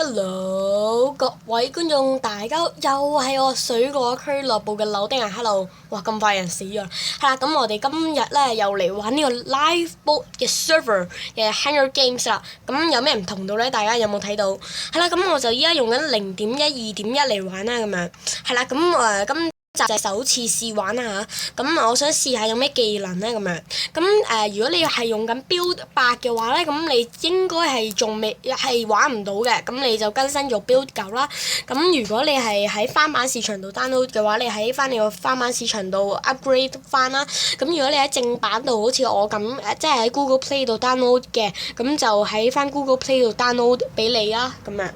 Hello，各位觀眾，大家好，又係我水果俱樂部嘅柳丁啊！Hello，哇咁快人死咗啦！係啦，咁我哋今日咧又嚟玩呢個 Lifeboat 嘅 server 嘅 Hunger Games 啦。咁有咩唔同到咧？大家有冇睇到？係啦，咁我就依家用緊0.1、2.1嚟玩啦，咁樣係啦。咁今集就係首次試玩啦嚇，咁我想試下有咩技能咧咁樣。咁如果你係用緊 Build 8嘅話咧，咁你應該係仲未係玩唔到嘅，咁你就更新咗 Build 9啦。咁如果你係喺翻版市場度 download 嘅話，你喺翻你個翻版市場度 upgrade 翻啦。咁如果你喺正版度好似我咁即係喺 Google Play 度 download 嘅，咁就喺翻 Google Play 度 download 俾你啦，咁樣。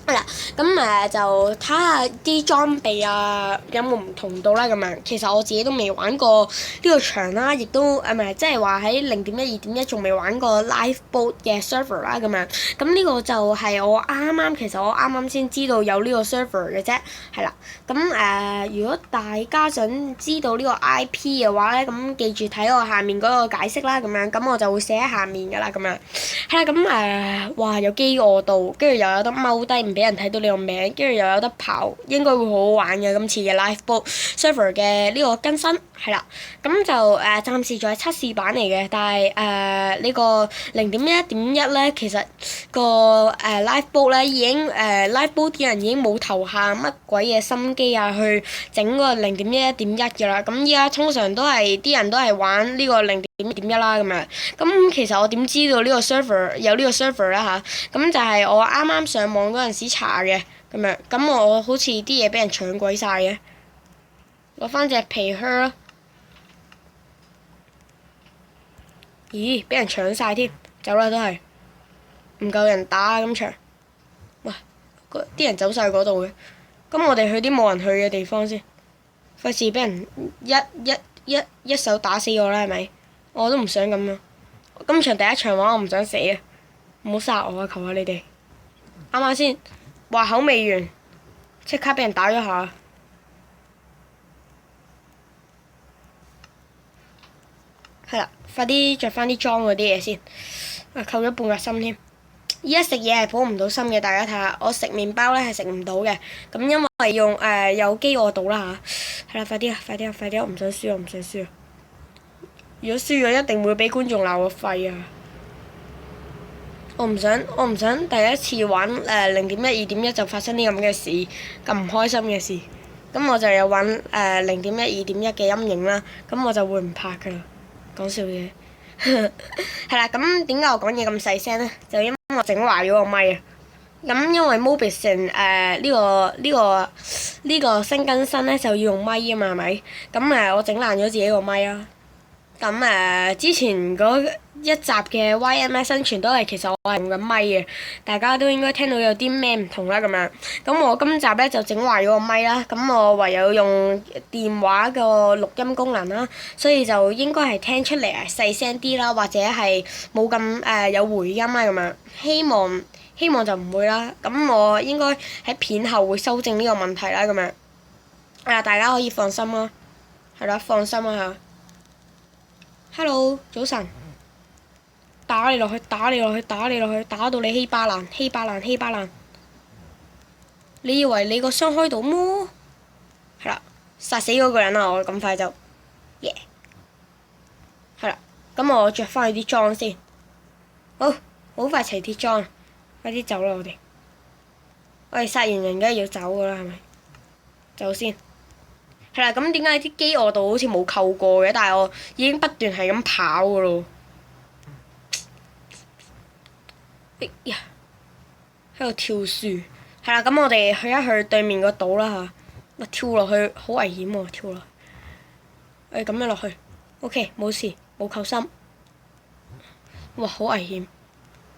係啦，咁就睇下啲裝備啊有冇唔同到啦咁樣。其實我自己都未玩過呢個場啦，亦都唔係即係話喺0.1、2.1仲未玩過 Lifeboat 嘅 server 啦咁樣。咁呢個就係其實我啱啱先知道有呢個 server 嘅啫，係啦。咁如果大家想知道呢個 IP 嘅話咧，咁記住睇我下面嗰個解釋啦咁樣。咁我就會寫喺下面㗎啦咁樣。係啦，咁哇有飢餓度，跟住又有得踎低。俾人睇到你個名，跟住又有得跑，應該會好好玩嘅今次嘅 Lifeboat server 嘅呢個更新係啦。咁就暫時仲係測試版嚟嘅，但係呢個0.1.1咧，其實個Lifeboat 咧已經Lifeboat 啲人已經冇投下乜鬼嘢心機啊，去整個0.1.1嘅啦。咁依家通常都係啲人都係玩呢個0.1.1啦咁樣。咁其實我點知道呢個 server 有呢個 server 啦嚇？咁就係我啱啱上網嗰陣時查嘅咁樣。咁我好似啲嘢俾人搶鬼晒嘅，攞翻隻皮靴啦。咦！俾人搶晒添，走啦都係，唔夠人打啊今場。哇！啲人走晒嗰度嘅，咁我哋去啲冇人去嘅地方先，費事俾人一手打死我啦係咪？我都唔想咁樣。今場第一場玩我唔想死啊！唔好殺我啊！求下你哋。啱啱先話口未完，即刻俾人打咗下。係啦，快啲着翻啲裝嗰啲嘢先。扣咗半個心添。依家食嘢係補唔到心嘅，大家睇下，我食麵包咧係食唔到嘅。咁因為有飢餓度啦嚇。係啦，快啲啊！快啲啊！快啲啊！我唔想輸啊！唔想輸啊！如果輸咗一定會俾觀眾鬧我廢啊！我唔想第一次玩0.1、2.1就發生啲咁嘅事，咁唔開心嘅事。咁我就有玩0.1、2.1嘅陰影啦。咁我就會唔拍噶啦，講笑嘢。係啦，咁點解我講嘢咁細聲呢？就因為我整壞咗個咪啊。咁因為 Mobison 呢個新更新咧就要用咪啊嘛，係咪？咁我整爛咗自己個咪啦。咁之前嗰一集嘅 YMS 生存都係其實我係用緊咪嘅，大家都應該聽到有啲咩唔同啦咁樣。咁我今集咧就整壞咗個咪啦，咁我唯有用電話個錄音功能啦，所以就應該係聽出嚟係細聲啲啦，或者係冇咁有回音啦咁樣。希望就唔會啦。咁我應該喺片後會修正呢個問題啦咁樣。大家可以放心啦，係啦，放心啦嚇。Hello，早晨。打你落去，打你落去，打你落去，打到你稀巴爛，稀巴爛，稀巴爛。你以為你個傷開到麼？係啦，殺死嗰個人啦！我咁快就，耶！係啦，咁我着翻佢啲裝先。好快齊鐵裝，快啲走啦我哋。我哋殺完人梗係要走噶啦，係咪？走先。係啦，咁點解啲飢餓度好似冇扣過嘅？但係我已經不斷係咁跑噶咯。哎呀！喺度跳樹。係啦，咁我哋去一去對面個島啦嚇。我跳落去好危險喎，跳落去。我哋咁樣落去。OK，冇事，冇扣心。哇！好危險，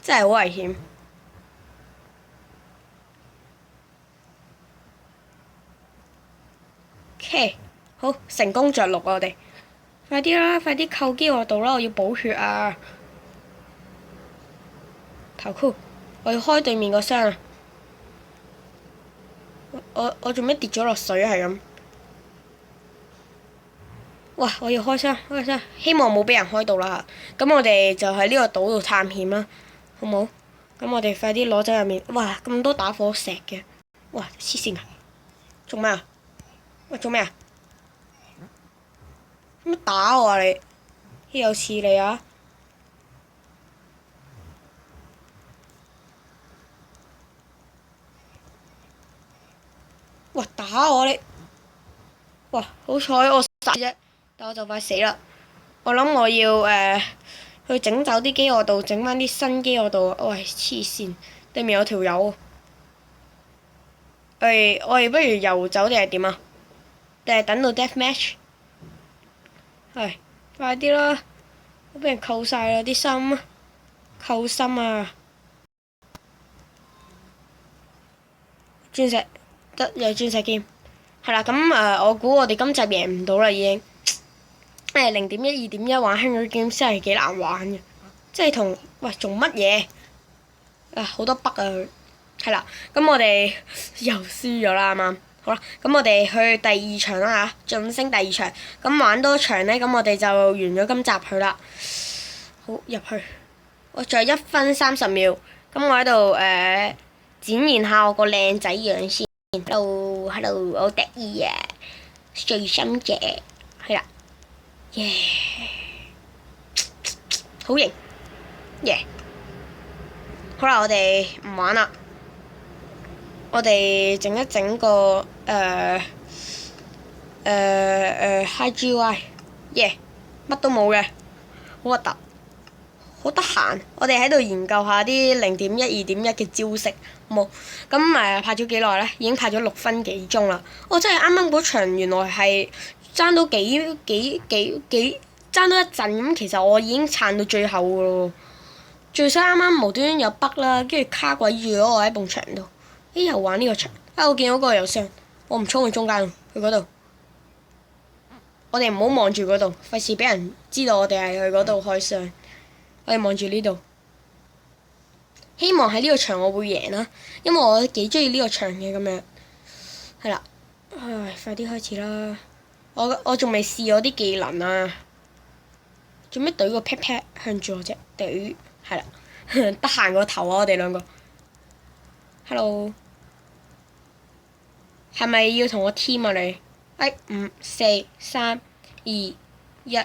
真係好危險。OK，好，成功着陸我哋。快啲啦，快啲扣飢餓度啦！我要補血啊！跑酷，我要開對面個箱啊！我做咩跌咗落水啊？係咁。哇！我要開箱，開箱，希望冇俾人開到啦嚇。咁我哋就喺呢個島度探險啦，好冇？咁我哋快啲攞走入面。哇！咁多打火石嘅，哇！黐線啊！做咩啊？喂，做咩啊？乜打我啊你？豈有此理啊！哇！打我你！哇！好彩我死啫，但我就快死啦。我諗我要去整走啲飢餓度，整翻啲新飢餓度。喂，黐線！對面有條友。我哋不如遊走定係點啊？定係等到 death match？係，快啲啦！我俾人扣晒啦啲心，扣心啊！鑽石得有鑽石劍，係啦咁我估我哋今集贏唔到啦已經。0.1、2.1玩 Hunger Games 真係幾難玩嘅，即係同喂做乜嘢？好多筆啊！係啦，咁我哋又輸咗啦啱啱。好啦，咁我哋去第二場啦嚇，晉升第二場。咁玩多場呢，咁我哋就完咗今集去啦。好，入去，我仲有1分30秒。咁我喺度展現下我個靚仔樣先。Hello，我好得意啊！最深嘅，係啦，耶！好型，耶！好啦，我哋唔玩啦。我哋整一整個high GUI，耶！乜都冇嘅，好核突，好得閒。我哋喺度研究下啲0.1、2.1嘅招式，冇咁拍咗幾耐呢？已經拍咗6分幾鐘啦。我真係啱啱嗰場原來係爭到爭到一陣咁，其實我已經撐到最後噶咯。最衰啱啱無端端有北啦，跟住卡鬼住咗我喺埲牆度。又玩呢個場，我見到嗰個有傷，我唔衝去中間，去嗰度。我哋唔好望住嗰度，費事俾人知道我哋係去嗰度開傷。我哋望住呢度，希望喺呢個場我會贏啦，因為我幾中意呢個場嘅咁樣。係啦，快啲開始啦！我仲未試我啲技能啊！做咩懟個 pat pat 向住我啫？懟係啦，得閒個頭啊！我哋兩個。Hello。係咪要同我 team 啊你？5、4、3、2、1。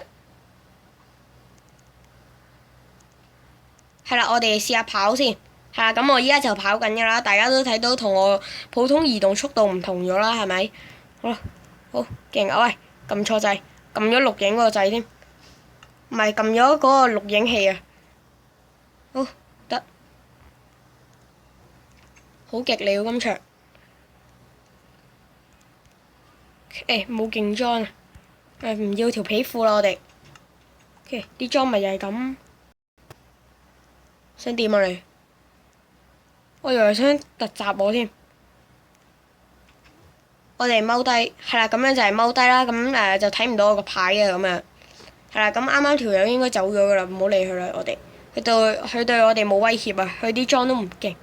係啦，我哋試下跑先。係啦，咁我依家就跑緊㗎啦，大家都睇到同我普通移動速度唔同咗啦，係咪？好啦，好勁啊！喂，撳錯掣，撳咗錄影嗰個掣添，唔係撳咗嗰個錄影器啊。好得，好極了今場。冇勁裝啊！唔要條皮褲啦，我哋。啲裝咪又係咁。想點啊你？我以為想突襲我添。我哋踎低，係啦，咁樣就係踎低啦。咁就睇唔到我個牌嘅咁樣。係啦，咁啱啱條友應該走咗噶啦，唔好理佢啦。我哋佢對我哋冇威脅啊，佢啲裝都唔勁，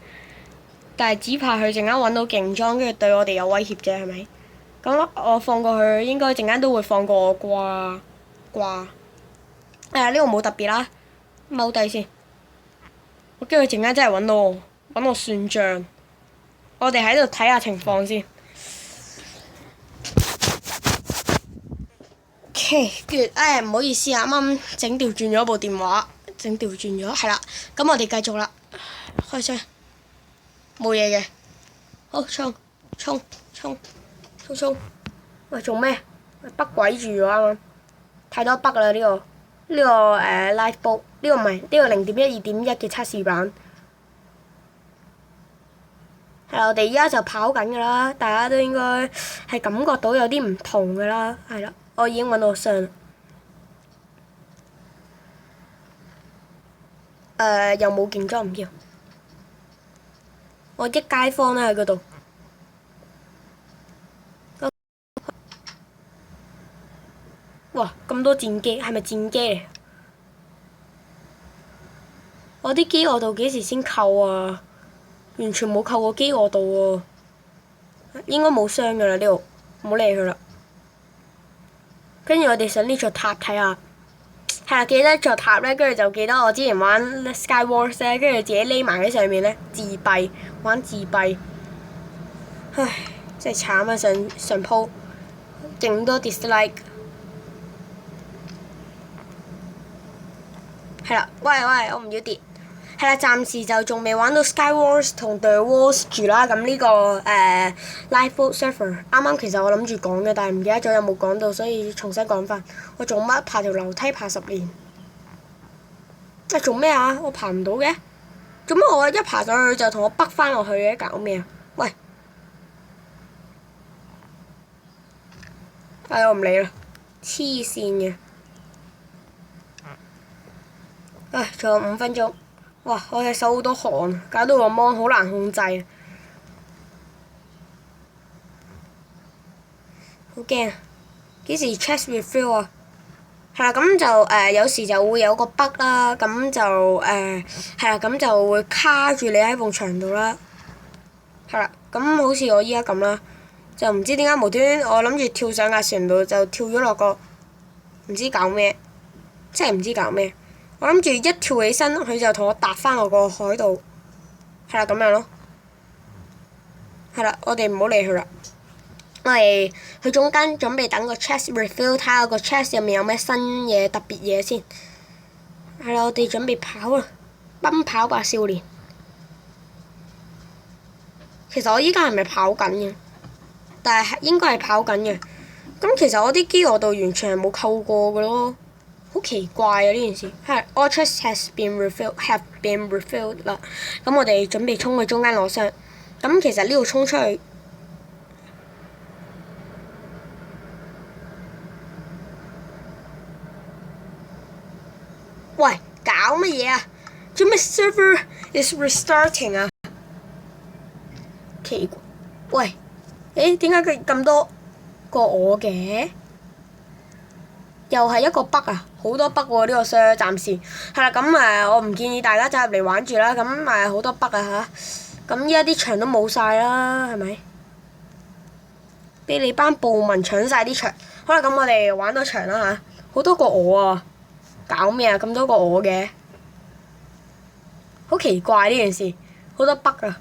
但係只怕佢陣間揾到勁裝，跟住對我哋有威脅啫，係咪？咁我放過去，應該陣間都會放過我啩。呢個冇特別啦，踎低先。我驚佢陣間真係揾我算賬。我哋喺度睇下情況先。good。唔好意思啊，啱啱整調轉咗部電話，整調轉咗，係啦。咁我哋繼續啦，開槍。冇嘢嘅，好衝！喂，做咩？北鬼住咗啱啱，太多北啦呢個 live book， 呢個唔係呢個0.1、2.1嘅測試版。係啦，我哋依家就跑緊噶啦，大家都應該係感覺到有啲唔同噶啦。係啦，我已經揾到傷啦。又冇勁裝唔要，我啲街坊咧喺嗰度。哇！咁多戰機，係咪戰機嚟？我啲飢餓度幾時先扣啊？完全冇扣過飢餓度喎，應該冇傷㗎啦呢度，唔好理佢啦。跟住我哋上呢座塔睇下，係啦，記得座塔咧，跟住就記得我之前玩 Skywars 咧，跟住自己匿埋喺上面咧自閉，玩自閉。唉，真係慘啊！上鋪勁多 dislike。係啦，喂，我唔要跌。係啦，暫時就仲未玩到 Skywars 同 The Walls 住啦。咁呢、個Lifeboat Server 啱啱其實我諗住講嘅，但係唔記得咗有冇講到，所以重新講翻。我做乜爬條樓梯爬10年？做咩啊？我爬唔到嘅。做乜我一爬上去就同我北翻落去嘅？搞咩啊？喂！我唔理啦，黐線嘅。仲有5分鐘。哇！我隻手好多汗，搞到個 mon 好難控制。好驚啊！幾時 chest refill 啊？係啦，咁就有時就會有個 bug 啦，咁就係啦，咁就會卡住你喺埲牆度啦。係啦，咁好似我依家咁啦，就唔知點解無端端我諗住跳上架船度就跳咗落個唔知搞咩，真係唔知搞咩。我諗住一跳起身，佢就同我搭翻落個海度。係啦，咁樣咯。係啦，我哋唔好理佢啦。我哋去中間準備等個 chest refill， 睇下個 chest 入面有咩新嘢特別嘢先。係啦，我哋準備跑啦，奔跑吧少年。其實我依家係咪跑緊嘅？但係應該係跑緊嘅。咁其實我啲飢餓度完全係冇扣過嘅咯，好奇怪啊呢件事。係 all chests have been refilled 啦。咁我哋準備衝去中間攞箱。咁其實呢度衝出去。喂，搞乜嘢啊？做咩 server is restarting 啊？奇怪，喂，點解佢咁多個我嘅？又係一個 bug 啊！好多 bug 喎呢個 server，暫時係啦。咁我唔建議大家走入嚟玩住啦。咁好多 bug 啊嚇！咁依家啲牆都冇晒啦，係咪？俾你班暴民搶晒啲牆。好啦，咁我哋玩多場啦嚇！好多個我啊！搞咩啊？咁多個我嘅，好奇怪呢件事，好多 bug 啊！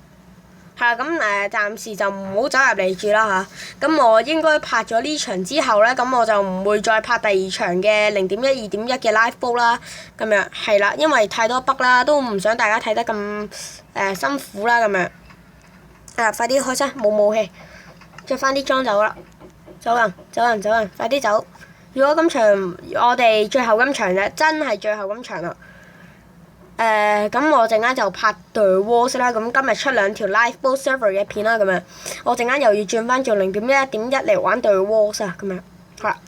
係啦，咁暫時就唔好走入嚟住啦嚇。咁我應該拍咗呢場之後咧，咁我就唔會再拍第二場嘅0.1、2.1嘅 Lifeboat 啦。咁樣係啦，因為太多 bug 啦，都唔想大家睇得咁辛苦啦。咁樣快啲開聲，冇武器，着翻啲裝走啦，走人，快啲走！如果今場我哋最後今場咧，真係最後今場啦。咁我陣間就拍 The Walls 啦。咁今日出2條 Lifeboat Server 嘅片啦。咁樣我陣間又要轉翻做0.1、1.1嚟玩 The Walls 啊。咁樣好啦，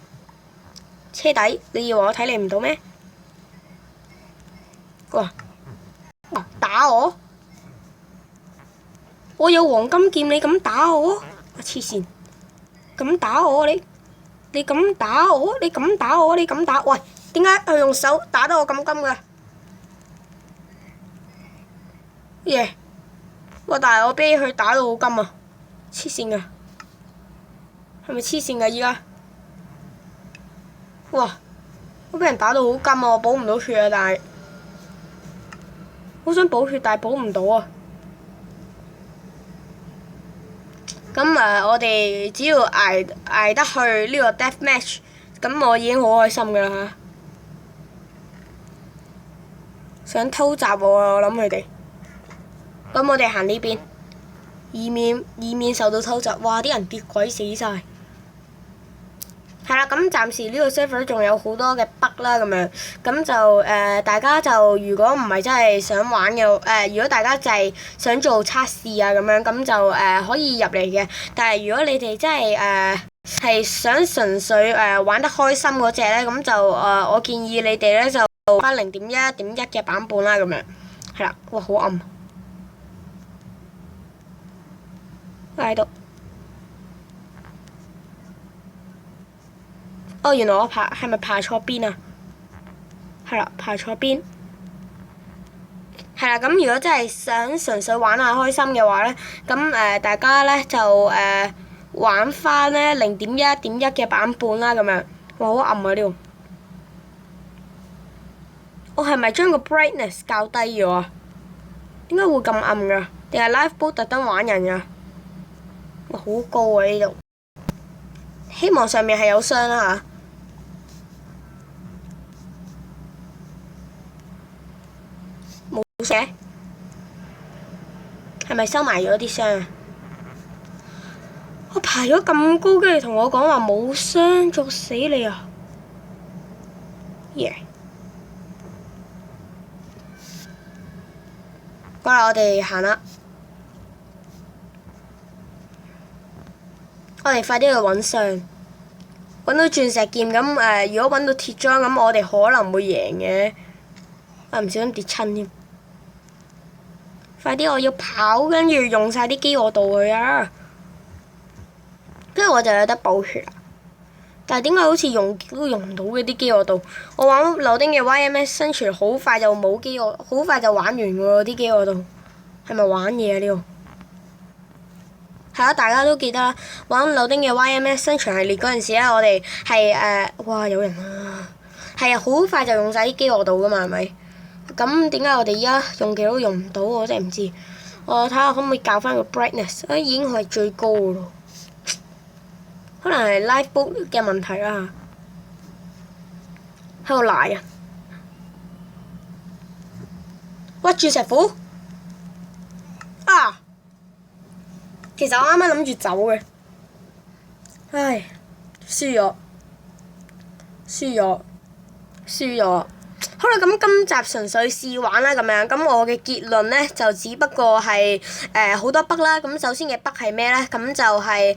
車底你以為我睇你唔到咩？哇！打我！我有黃金劍，你咁打我？黐線！咁打我你？你咁打我？你咁打我？你咁打？喂，點解佢用手打得我咁金㗎？耶！哇！但係我俾佢打到好金啊！黐線㗎，係咪黐線㗎依家？哇！我俾人打到好金啊！我補唔到血啊，但係好想補血，但係補唔到啊！咁我哋只要捱得去呢個 death match，咁我已經好開心㗎啦嚇！想偷襲我啊！我諗佢哋。咁我哋行呢邊，以免受到偷襲。哇！啲人跌鬼死晒。係啦，咁暫時呢個 server 仲有好多嘅 bug 啦，咁樣，咁就大家就如果唔係真係想玩嘅，如果大家就係想做測試啊咁樣，咁就可以入嚟嘅。但係如果你哋真係想純粹玩得開心嗰隻咧，咁就我建議你哋咧就翻0.1、1.1嘅版本啦，咁樣。係啦，哇！好暗。喺度。哦，原來我係咪爬錯邊啊？係啦，爬錯邊。係啦，咁如果真係想純粹玩下開心嘅話咧，咁大家咧就玩翻咧0.1、1.1嘅版本啦，咁樣。哇！好暗啊呢度。我係咪將個 brightness 校低咗啊？點解會咁暗㗎？定係 Lifeboat 特登玩人㗎？哇！好高啊呢度，希望上面係有箱啦嚇。冇嘅，係咪收埋咗啲箱啊？我排咗咁高，跟住同我講話冇箱，作死你啊！耶！過嚟我哋行啦，我哋快啲去揾箱，揾到鑽石劍咁如果揾到鐵裝咁，我哋可能會贏嘅。唔小心跌親添。快啲！我要跑，跟住用晒啲飢餓道去啊！跟住我就有得補血啦。但係點解好似用都用唔到嘅啲飢餓道？我玩柳丁嘅 YMS 生存好快就冇飢餓，好快就玩完喎啲飢餓道。係咪玩嘢啊呢度？係啊，大家都記得啦。玩柳丁嘅 YMS 生存系列嗰陣時咧，我哋係哇有人啊！係啊，好快就用晒啲飢餓道噶嘛，係咪？咁點解我哋依家用極都用唔到？我真係唔知。我睇下可唔可以校翻個 brightness，已經係最高噶咯。可能係 Lifeboat 嘅問題啦。喺度賴啊！哇！鑽石虎啊！其實我啱啱諗住走嘅，唉，輸咗。好啦，咁今集純粹試玩啦，咁樣。咁我嘅結論呢，就只不過係好多 bug 啦。咁首先嘅 bug 係咩呢？咁就係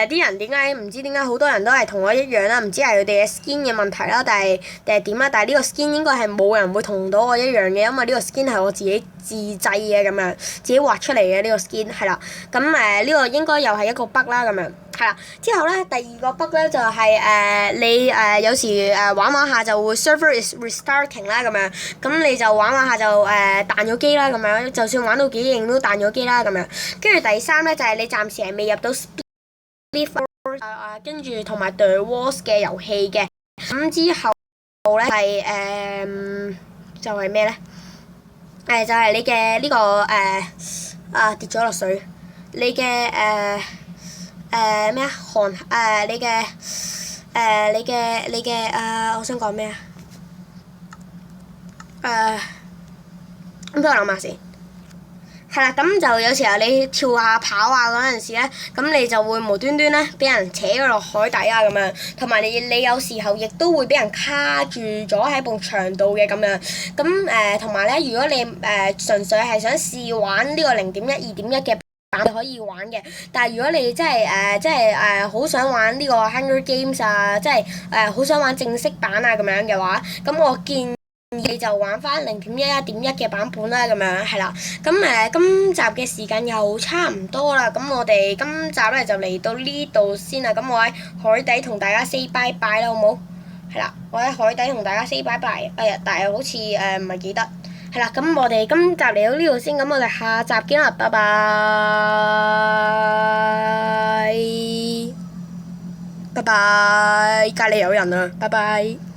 啲人點解唔知點解好多人都係同我一樣啦？唔知係佢哋嘅 skin 嘅問題啦，定係點啦？但係呢個 skin 應該係冇人會同到我一樣嘅，因為呢個 skin 係我自己自製嘅咁樣，自己畫出嚟嘅呢個 skin 係啦。咁呢個應該又係一個 bug 啦咁樣。係啦，之後咧第二個 bug 咧就係你有時玩玩下就會 server is restarting 啦咁樣，咁你就玩玩下就彈咗機啦咁樣，就算玩到幾勁都彈咗機啦咁樣。跟住第三咧就係你暫時係未入到 Speed Force 跟住同埋 The Walls 嘅遊戲嘅。咁之後咧係就係咩咧？就係你嘅呢個跌咗落水，你嘅咩啊？你嘅我想講咩啊？咁俾我諗下先。係啦，咁就有時候你跳下跑啊嗰陣時咧，咁你就會無端端咧俾人扯咗落海底啊咁樣，同埋你有時候亦都會俾人卡住咗喺埲牆度嘅咁樣。咁同埋咧，如果你純粹係想試玩呢個0.1、2.1嘅版可以玩嘅，但係如果你真係好想玩呢個 Hunger Games 啊，即係好想玩正式版啊咁樣嘅話，咁我建議你就玩翻0.1、1.1嘅版本啦，咁樣係啦。咁今集嘅時間又差唔多啦，咁我哋今集咧就嚟到呢度先啦。咁我喺海底同大家 say bye bye 啦，好冇？係啦，我喺海底同大家 say bye bye。但係好似唔係記得。係啦，咁我哋今集嚟到呢度先，咁我哋下集見啦，拜拜，拜拜，隔離有人啊，拜拜。